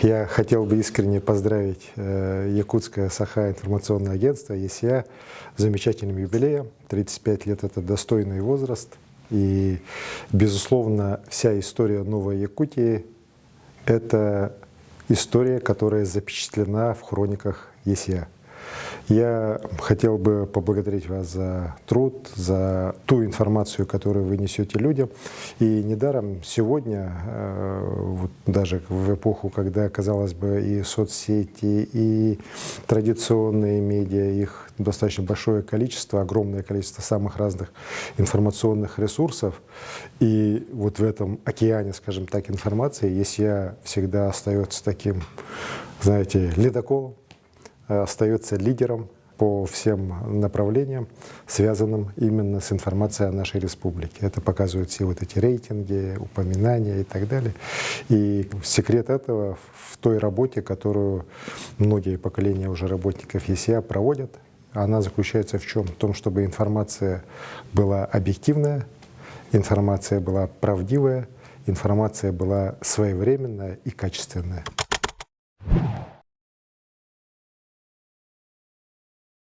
Я хотел бы искренне поздравить Якутское Саха-информационное агентство ЕСЯ с замечательным юбилеем. 35 лет – это достойный возраст. И, безусловно, вся история Новой Якутии – это история, которая запечатлена в хрониках ЕСЯ. Я хотел бы поблагодарить вас за труд, за ту информацию, которую вы несете людям. И недаром сегодня, вот даже в эпоху, когда, казалось бы, и соцсети, и традиционные медиа, их достаточно большое количество, огромное количество самых разных информационных ресурсов. И вот в этом океане, скажем так, информации ЕСЯ всегда остается таким, знаете, ледоколом, остается лидером по всем направлениям, связанным именно с информацией о нашей республике. Это показывают все вот эти рейтинги, упоминания и так далее. И секрет этого в той работе, которую многие поколения уже работников ЕСЯ проводят. Она заключается в чем? В том, чтобы информация была объективная, информация была правдивая, информация была своевременная и качественная.